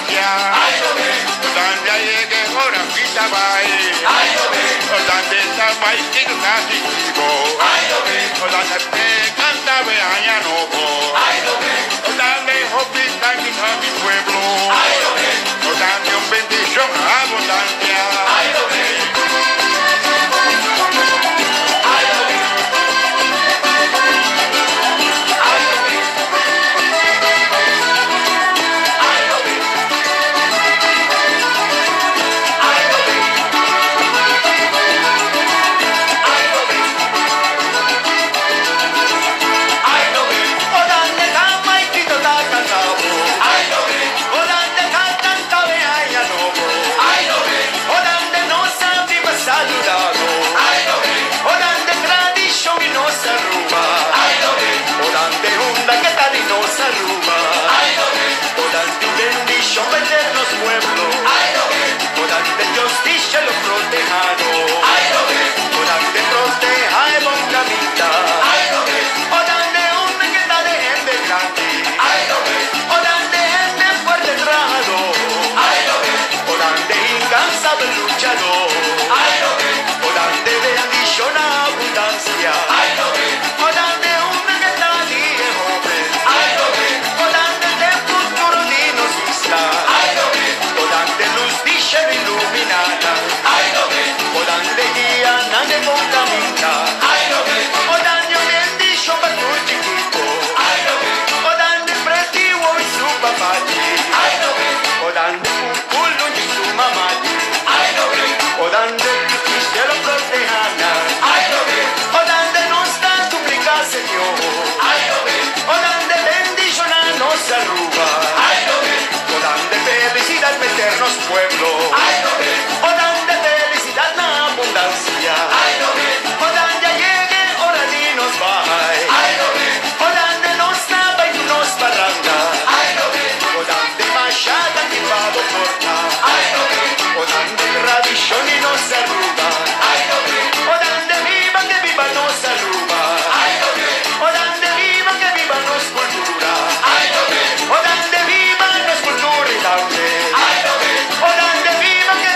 abundancia. Donde llegue ahora pita vai. Donde está maíquito casi vivo. Donde te canta veaña no. Donde hopita mi pueblo. Donde un bendición abundancia. Pueblo, o donde felicidad la abundancia, o donde llegue hora y nos va, o donde nos tapa y nos barranca, o donde machada y vado corta, o donde tradición y nos arruga, o donde viva que viva nos arruga, o donde viva que viva nos cultura, o donde viva nos cultura y dame. O donde viva que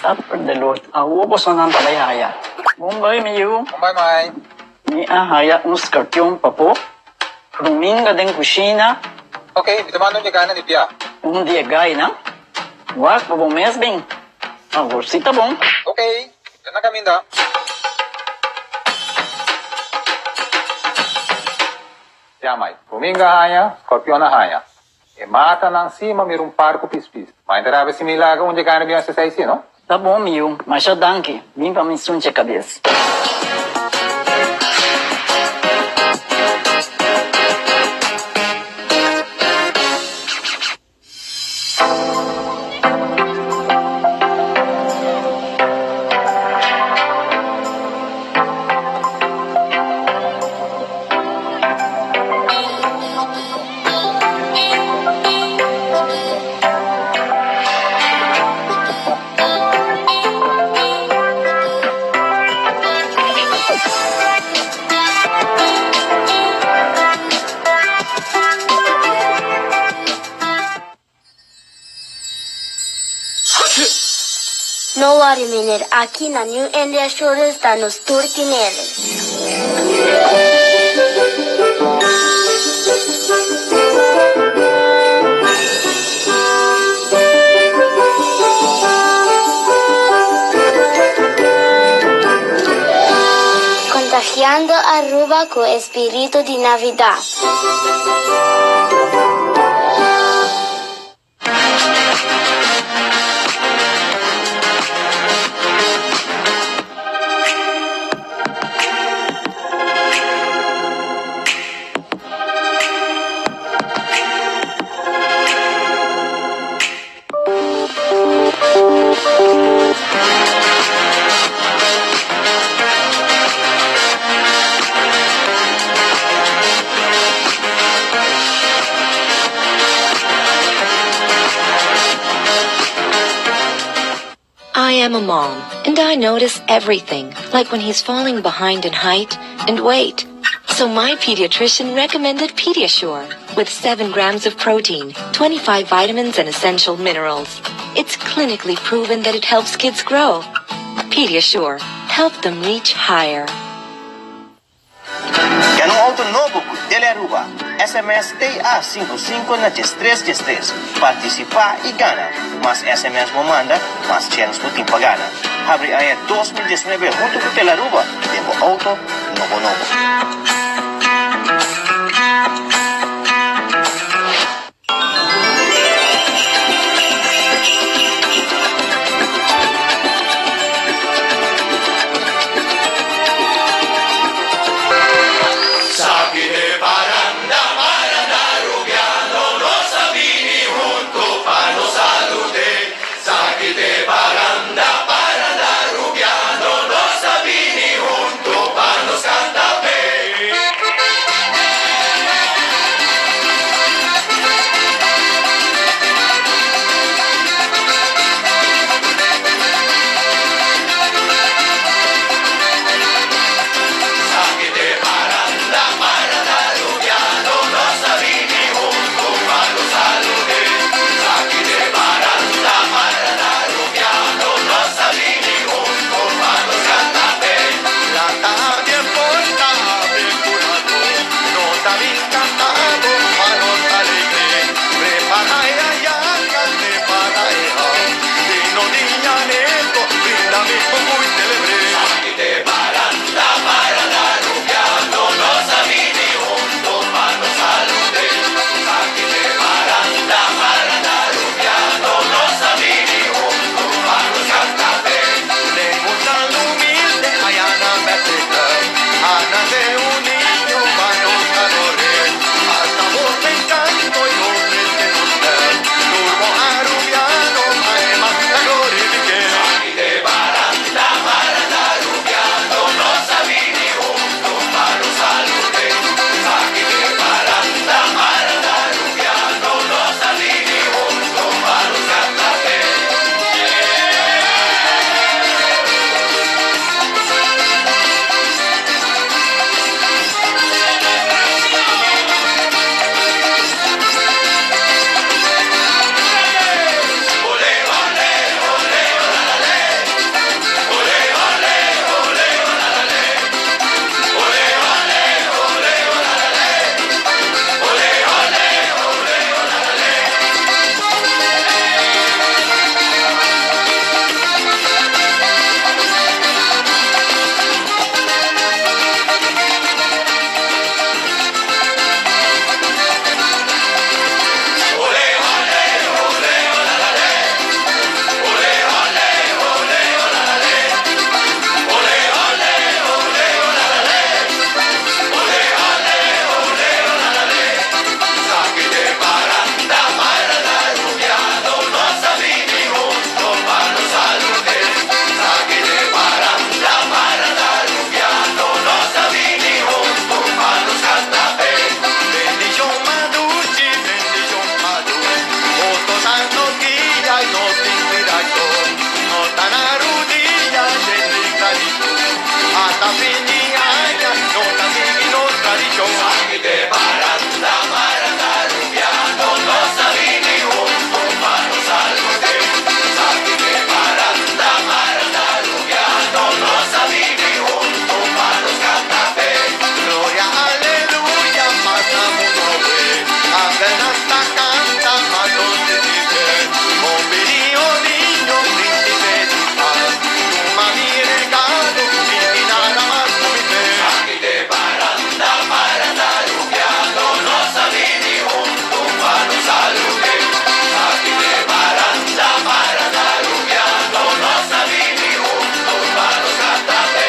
Supper de Lord. Ubos na ng palayhaya. Mumbai, Miyu. Mumbai, Mai. Ni ahaya un scorpion papo. Ruminga den kusina. Okay, bitamano niya gana ni Pia. Un dia gay na. Wak babong mesbing. Sita bong. Okay, yan na kami da. Mai. Ruminga haya, scorpion na haya. E mata ng sima mirong parko pispis. Mainterabe si Milaga unde gana biyan sa saisi, no? Tá bom, Miu. Mas já danke. Vim pra me sunte a cabeça. No worry, Miner. Aqui na New India Shore estão os turquineles. Contagiando Aruba com o espírito de Navidad. I am a mom, and I notice everything, like when he's falling behind in height and weight. So my pediatrician recommended Pediasure, with 7 grams of protein, 25 vitamins and essential minerals. It's clinically proven that it helps kids grow. Pediasure, help them reach higher. Quer um auto novo com Telearuba? SMS TA55 na 3333. Participar e gana. Mas SMS mo manda, mas chance mo ting pagana. Abre aí 2019 junto com Telearuba. Tempo auto, novo. la finiaña, no la divino tradición. Aquí te paranda, rubiano, no sabí ni un humano salvote. Aquí te paranda, rubiano, no sabí ni un humano cantape. Gloria, aleluya, mata mundo we. Adelanta, canta, manos de dice. Bomberío, niño, príncipe de paz. Tu mami regalo, y nada más comité. Aquí te paranda, rubiano, no sabí ni un humano salude. Aquí te paranda, rubiano, no sabí ni un humano cantape.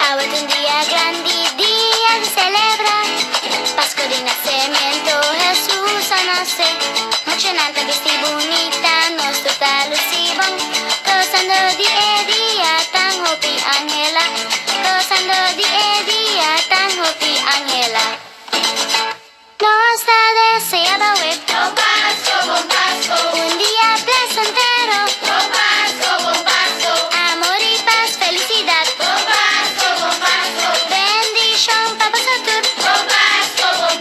Ahora es un día grande, día de celebrar. Pascua de nacimiento, Jesús nace. Emocionante, vestida bonita, nos total lucibon. Gozando día, tan hopi Angela. Gozando día, tan hopi Angela. No está deseada, web. Bon Pasco, un día placentero. Bon Pasco, amor y paz, felicidad. Bon Pasco, bendición, Papa Satur. Bon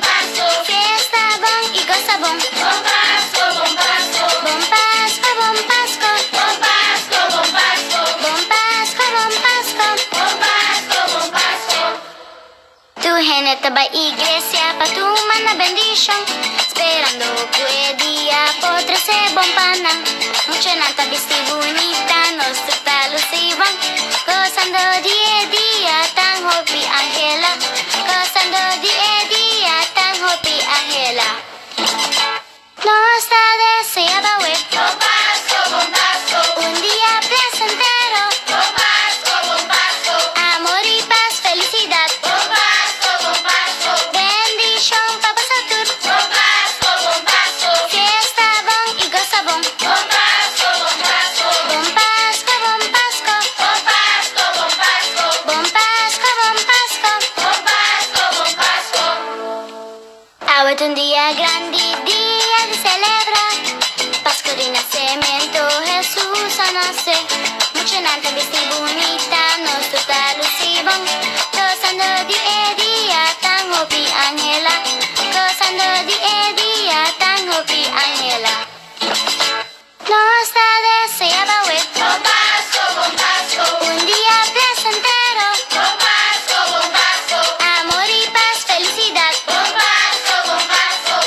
Pasco, fiesta bon y goza bon. Bon Pasco, Bon Pasco, Bon Pasco. Bon Pasco, Bon Pasco. Tu geneta ba iglesia, pa tu mana bendición. Esperando que día podrá ser bon panang. Mucha nata vesti bonita, nos total luciban. Gozando día, tan hopi Angela. Gozando día, tan hopi Angela. No está deseada, web. Bon Pasco, un día placentero. Bon Pasco, amor y paz, felicidad. Bon Pasco, bendición, Papa Satur. Bon Pasco, fiesta bon y goza bon. Bon Pasco, Bon Pasco. Bon Pasco, Bon Pasco. Ahora es un día grande, día de celebrar. Pascua de nacimiento, Jesús nace. Emocionante, vestida bonita, nos total lucibon. Gozando día, tan hopi Angela. Gozando día, tan hopi Angela. No está deseada, web. Bon Pasco, un día placentero. Bon Pasco, amor y paz, felicidad. Bon Pasco,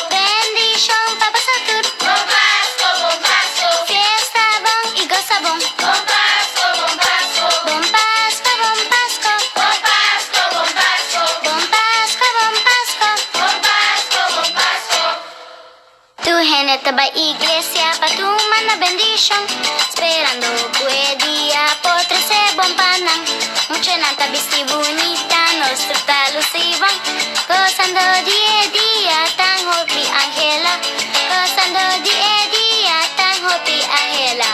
bendición, Papa Satur. Bon Pasco, fiesta bon y goza bon. Bon Pasco, Bon Pasco. Bon Pasco, Tu geneta ba iglesia, pa tu mana bendición. Esperando que día podrá ser bon panang. Mucha nata vesti bonita, nos total luciban. Gozando día, tan ti ahela.